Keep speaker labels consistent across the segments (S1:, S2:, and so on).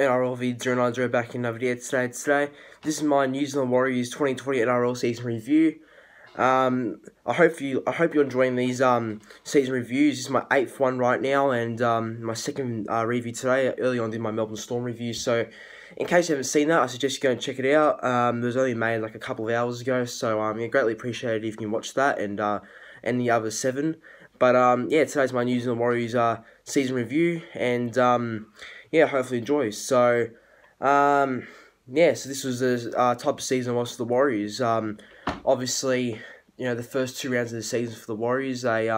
S1: NRL V09 back in another video today. This is my New Zealand Warriors 2020 NRL season review. I hope you're enjoying these season reviews. This is my 8th one right now, and my second review today. Early on, I did my Melbourne Storm review. So, in case you haven't seen that, I suggest you go and check it out. It was only made like a couple of hours ago, so yeah, greatly appreciate it if you can watch that and the other 7. But yeah, today's my New Zealand Warriors season review, and yeah, hopefully enjoy. So yeah, so this was the type of season I watched for the Warriors. Obviously, you know, the first 2 rounds of the season for the Warriors, they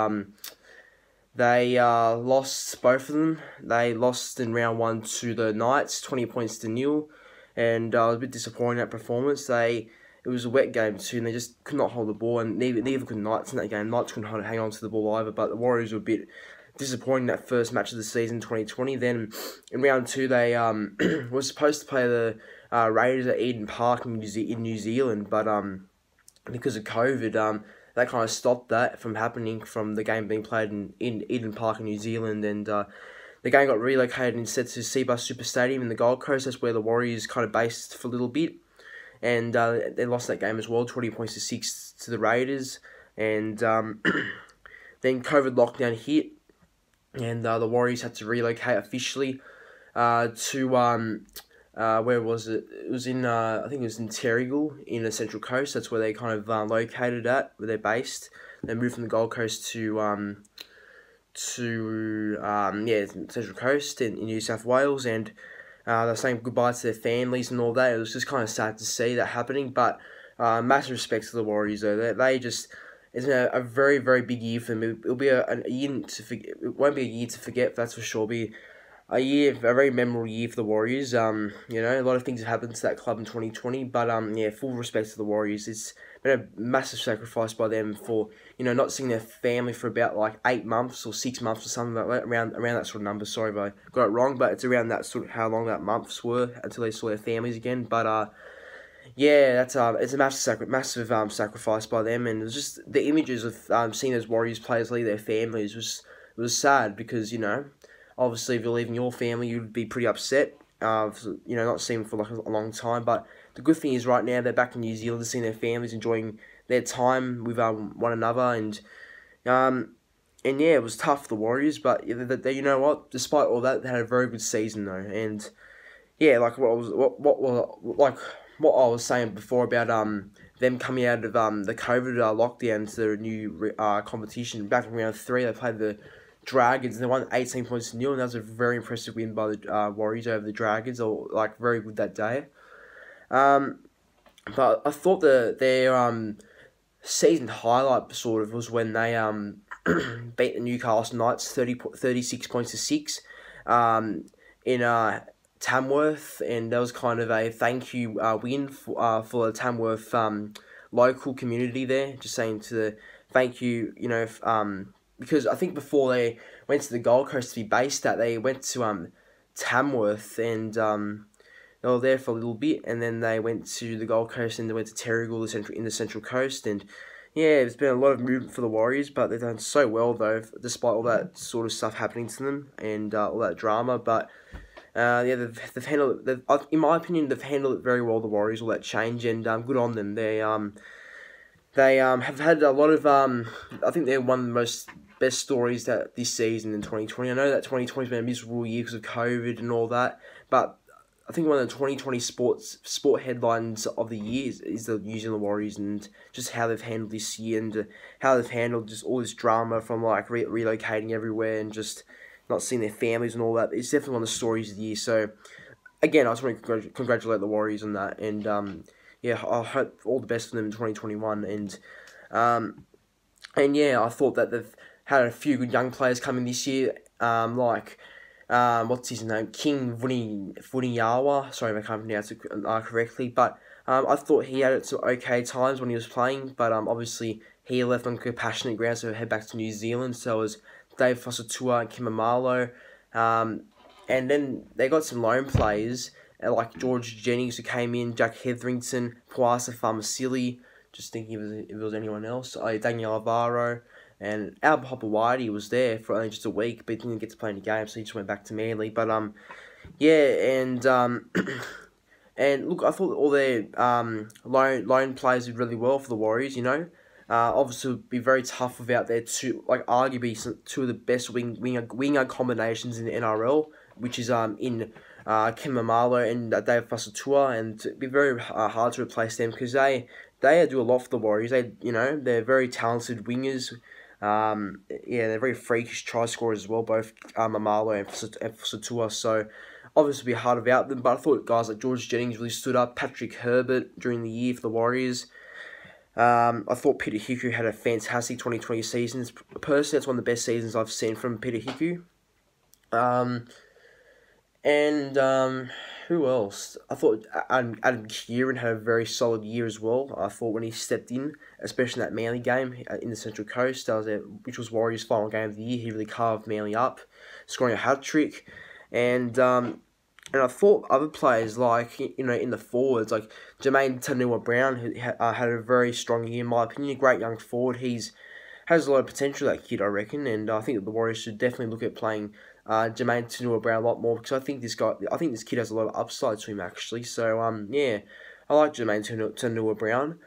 S1: lost both of them. They lost in round 1 to the Knights, 20 points to 0, and I was a bit disappointed in that performance. It was a wet game too, and they just could not hold the ball, and neither could Knights in that game. Knights couldn't hang on to the ball either, but the Warriors were a bit disappointing that first match of the season, 2020. Then in round 2, they were supposed to play the Raiders at Eden Park in New Zealand, but because of COVID, that kind of stopped that from happening, from the game being played in Eden Park in New Zealand, and the game got relocated instead to Seabus Super Stadium in the Gold Coast. That's where the Warriors kind of based for a little bit, and they lost that game as well, 20 points to 6 to the Raiders, and then COVID lockdown hit, and the Warriors had to relocate officially to where was it? It was in I think it was in Terrigal in the Central Coast. That's where they kind of located at, where they're based. They moved from the Gold Coast to yeah, Central Coast in New South Wales, and they're saying goodbye to their families and all that. It was just kind of sad to see that happening, but massive respect to the Warriors though. They just, it's a very, very big year for them. It'll be a year to forget. It won't be a year to forget, that's for sure. It'll be a very memorable year for the Warriors. You know, a lot of things have happened to that club in 2020, but yeah, full respect to the Warriors. It's been a massive sacrifice by them for, you know, not seeing their family for about like 8 months or 6 months or something like that, around that sort of number. Sorry if I got it wrong, but it's around that sort of how long that months were until they saw their families again. But yeah, that's it's a massive sacrifice by them, and it was just the images of seeing those Warriors players leave their families was sad, because, you know, obviously if you're leaving your family, you'd be pretty upset. You know, not seeing them for like a long time. But the good thing is right now they're back in New Zealand, seeing their families, enjoying their time with one another, and yeah, it was tough for the Warriors, but you know what? Despite all that, they had a very good season though, and yeah, like what I was saying before about them coming out of the COVID lockdown to the new competition back in round 3, they played the Dragons, and they won 18 points to 0, and that was a very impressive win by the Warriors over the Dragons. They were like very good that day. But I thought their season highlight sort of was when they beat the Newcastle Knights 36 points to 6 in Tamworth, and that was kind of a thank you win for the Tamworth local community there. Just saying to the thank you, you know, because I think before they went to the Gold Coast to be based at, they went to Tamworth, and they were there for a little bit, and then they went to the Gold Coast, and they went to Terrigal, in the Central Coast, and yeah, there's been a lot of movement for the Warriors, but they've done so well though, despite all that sort of stuff happening to them, and all that drama. But yeah, they've handled it. In my opinion, they've handled it very well, the Warriors, all that change, and good on them. They have had a lot of I think they're one of the best stories that this season in 2020. I know that 2020 has been a miserable year because of COVID and all that, but I think one of the 2020 sport headlines of the year is the New Zealand Warriors, and just how they've handled this year, and how they've handled just all this drama from like relocating everywhere and just not seeing their families and all that. It's definitely one of the stories of the year. So again, I just want to congratulate the Warriors on that, and yeah, I hope all the best for them in 2021, and yeah, I thought that they've had a few good young players coming this year, like what's his name, King Vuniyawa. Sorry if I can't pronounce it correctly, but I thought he had it to okay times when he was playing, but obviously he left on compassionate grounds to head back to New Zealand. So was Dave Foster-Tua and Kimamalo, and then they got some loan players like George Jennings, who came in, Jack Hetherington, Puasa Famasili, just thinking if it was anyone else, Daniel Alvaro, and Albert Hopewadi was there for only just a week, but he didn't get to play any games, so he just went back to Manly. But Yeah, and look, I thought all their loan players did really well for the Warriors. You know, obviously it would be very tough without their two, like arguably two of the best winger combinations in the NRL, which is in Kim Mamalo and Dave Fasatua, and it'd be very hard to replace them because they do a lot for the Warriors. They're very talented wingers. Yeah, they're very freakish try scorers as well, both Mamalo and Fasatua. So obviously be hard without them, but I thought guys like George Jennings really stood up. Patrick Herbert during the year for the Warriors. I thought Peter Hiku had a fantastic 2020 season. Personally, that's one of the best seasons I've seen from Peter Hiku. And who else? I thought Adam Kieran had a very solid year as well. I thought when he stepped in, especially in that Manly game in the Central Coast, which was Warriors' final game of the year, he really carved Manly up, scoring a hat trick. And I thought other players like in the forwards like Jermaine Tanua-Brown who had a very strong year in my opinion, a great young forward. Has a lot of potential, that kid, I reckon, and I think that the Warriors should definitely look at playing Jermaine Tanua-Brown a lot more because I think this kid has a lot of upside to him actually. So yeah, I like Jermaine Tanua-Brown.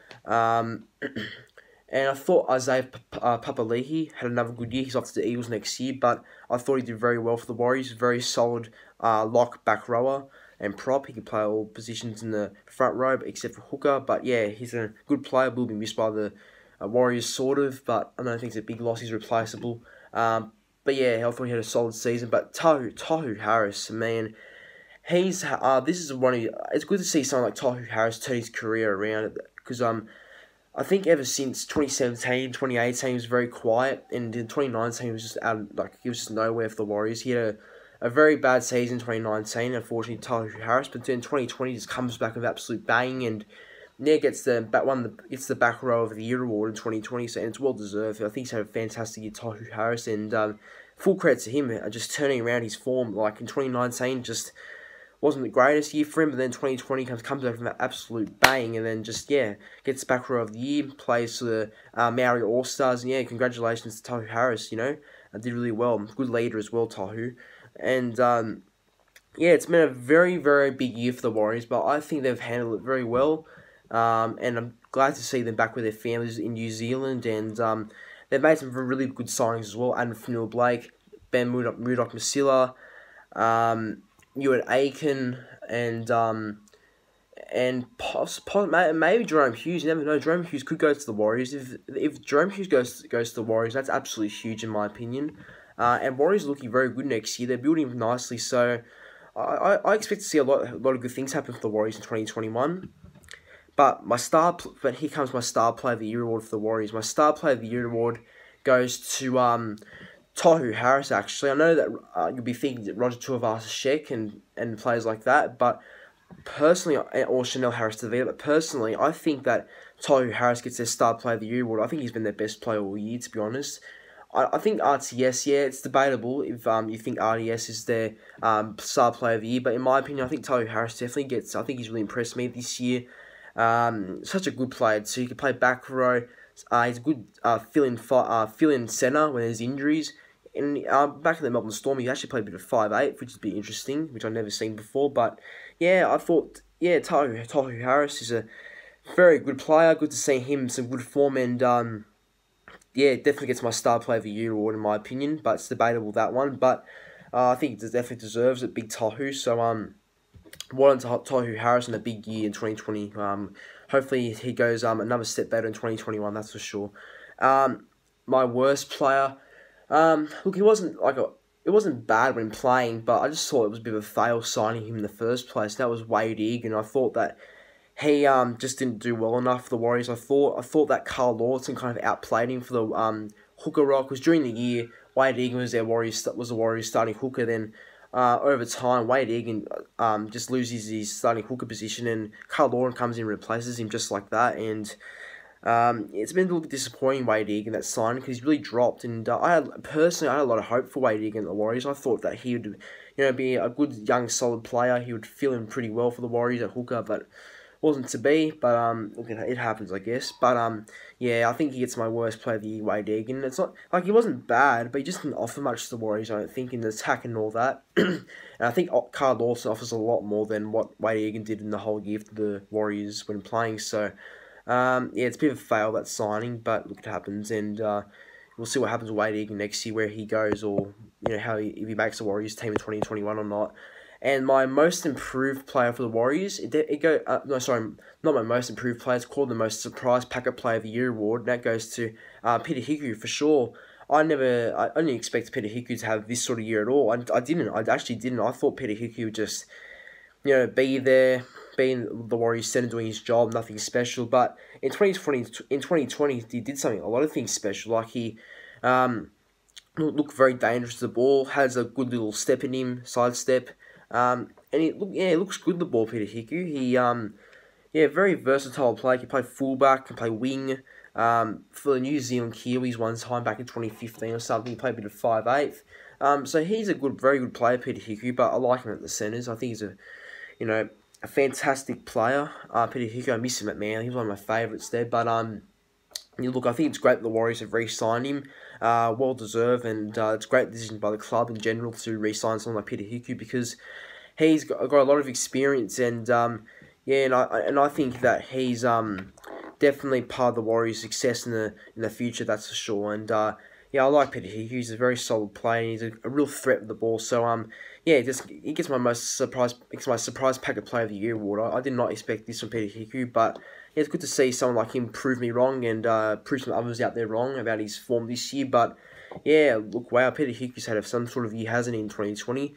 S1: And I thought Isaiah Papali'i had another good year. He's off to the Eagles next year, but I thought he did very well for the Warriors. Very solid lock back rower and prop. He can play all positions in the front row except for hooker. But yeah, he's a good player. Will be missed by the Warriors sort of, but I don't think it's a big loss. He's replaceable. But yeah, I thought he had a solid season. But Tohu Harris, man, this is it's good to see someone like Tohu Harris turn his career around because I think ever since 2017, 2018, he was very quiet, and in 2019 he was just he was just nowhere for the Warriors. He had a very bad season in 2019, unfortunately, Tohu Harris, but then 2020 just comes back with absolute bang, and yeah, gets the back row of the year award in 2020, so and it's well deserved. I think he's had a fantastic year, Tohu Harris, and full credit to him, just turning around his form. Like in 2019, just wasn't the greatest year for him, but then 2020 comes back from an absolute bang, and then just, yeah, gets back row of the year, plays for the Maori All-Stars, and yeah, congratulations to Tohu Harris, did really well. Good leader as well, Tohu. And, yeah, it's been a very, very big year for the Warriors, but I think they've handled it very well, and I'm glad to see them back with their families in New Zealand, and they've made some really good signings as well. Adam Fanua-Blake, Ben Murdoch-Masila, Ewan Aiken, and maybe Jerome Hughes. You never know. Jerome Hughes could go to the Warriors. If Jerome Hughes goes to the Warriors, that's absolutely huge in my opinion. And Warriors are looking very good next year. They're building nicely, so I expect to see a lot of good things happen for the Warriors in 2021. But here comes my Star Player of the Year award for the Warriors. My Star Player of the Year award goes to Tohu Harris, actually. I know that you'll be thinking that Roger Tuivasa-Sheck and players like that, but personally, or Chanel Harris-Tavita, but personally, I think that Tohu Harris gets their Star Player of the Year award. I think he's been their best player all year, to be honest. I think RTS, yeah, it's debatable if you think RTS is their Star Player of the Year, but in my opinion, I think Tohu Harris definitely gets. I think he's really impressed me this year. Such a good player too. He can play back row. He's a good fill-in centre when there's injuries. And back in the Melbourne Storm, he actually played a bit of 5'8", which would be interesting, which I've never seen before. But yeah, I thought Tohu Harris is a very good player. Good to see him some good form, and yeah, definitely gets my Star Player of the Year award in my opinion. But it's debatable, that one. But I think it definitely deserves it, big Tohu. So well done to Tohu Harris in a big year in 2020. Hopefully he goes another step better in 2021. That's for sure. My worst player. Look, it wasn't bad when playing, but I just thought it was a bit of a fail signing him in the first place. That was Wade Egan. I thought that he just didn't do well enough for the Warriors. I thought that Carl Lawson kind of outplayed him for the hooker role, because during the year Wade Egan was the Warriors starting hooker. Then over time, Wade Egan just loses his starting hooker position, and Carl Lawson comes in and replaces him just like that. And it's been a little bit disappointing, Wade Egan, that signing, because he's really dropped. And I had a lot of hope for Wade Egan at the Warriors. I thought that he would, be a good young solid player. He would fill in pretty well for the Warriors at hooker, but wasn't to be, but look, it happens, I guess. But yeah, I think he gets my worst player of the year, Wade Egan. It's not like he wasn't bad, but he just didn't offer much to the Warriors. I don't think in the attack and all that. And I think Carl Lawson offers a lot more than what Wade Egan did in the whole year for the Warriors when playing. So yeah, it's a bit of a fail, that signing, but look, it happens, and we'll see what happens with Wade Egan next year, where he goes, or how if he makes the Warriors team in 2021 or not. And my most improved player for the Warriors, no, sorry, not my most improved player. It's called the most surprise packet player of the year award, and that goes to Peter Hiku for sure. I didn't expect Peter Hiku to have this sort of year at all. I didn't. I actually didn't. I thought Peter Hiku would just be there, being the Warriors center, doing his job, nothing special. But in 2020, he did something, a lot of things special. Like he looked very dangerous to the ball, has a good little step in him, side step. And it looks good, the ball, Peter Hiku. He very versatile player. He can play fullback, can play wing. For the New Zealand Kiwis one time back in 2015 or something, he played a bit of 5'8". So he's a very good player, Peter Hiku, but I like him at the centres. I think he's a fantastic player. Peter Hiku, I miss him at Manly. He's one of my favourites there. But look, I think it's great that the Warriors have re-signed him. Well deserved, and it's a great decision by the club in general to re-sign someone like Peter Hiku, because he's got a lot of experience, and and I think that he's definitely part of the Warriors' success in the future. That's for sure. And I like Peter Hiku. He's a very solid player. And he's a real threat with the ball. So he gets my surprise packet player of the year award. I did not expect this from Peter Hiku, but yeah, it's good to see someone like him prove me wrong, and prove some others out there wrong about his form this year. But yeah, look, wow, Peter Hiku's had some sort of year, hasn't he, in 2020?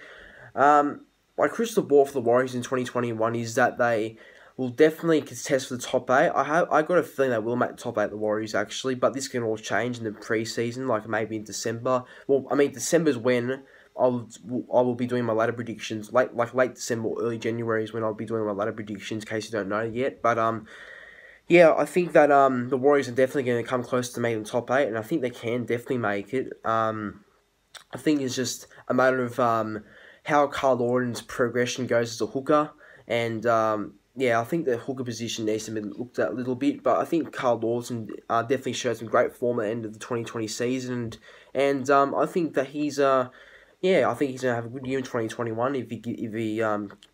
S1: My crystal ball for the Warriors in 2021 is that they will definitely contest for the top 8. I got a feeling they will make the top 8, the Warriors, actually, but this can all change in the preseason, like maybe in December. Well, I mean, December's when I will be doing my ladder predictions. Late December, early January is when I'll be doing my ladder predictions, in case you don't know yet. But yeah, I think that the Warriors are definitely going to come close to making the top 8, and I think they can definitely make it. I think it's just a matter of how Carl Lawton's progression goes as a hooker, and I think the hooker position needs to be looked at a little bit, but I think Carl Lawton definitely showed some great form at the end of the 2020 season, and I think that he's I think he's going to have a good year in 2021 if he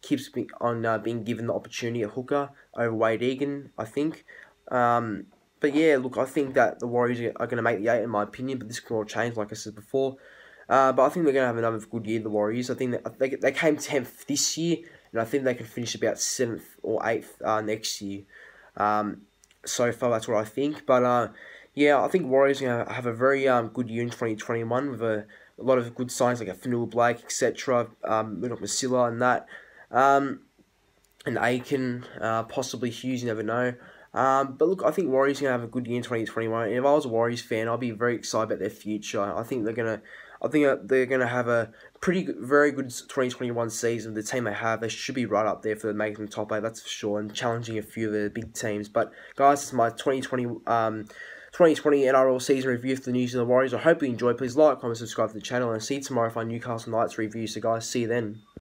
S1: keeps being given the opportunity at hooker over Wade Egan, I think. But yeah, look, I think that the Warriors are going to make the 8, in my opinion, but this can all change, like I said before. But I think they're going to have another good year, the Warriors. I think that they came 10th this year, and I think they can finish about 7th or 8th next year. So far, that's what I think. But I think Warriors are going to have a very good year in 2021 with a lot of good signs like a Fanua Blake, etc. Murdoch Masila and that. And Aiken, possibly Hughes, you never know. But look, I think Warriors are going to have a good year in 2021. And if I was a Warriors fan, I'd be very excited about their future. I think they're going to have a very good 2021 season. The team they have, they should be right up there for making the top 8, that's for sure, and challenging a few of the big teams. But guys, it's my 2020 NRL season review for the New Zealand Warriors. I hope you enjoyed. Please like, comment, subscribe to the channel, and see you tomorrow for our Newcastle Knights review. So guys, see you then.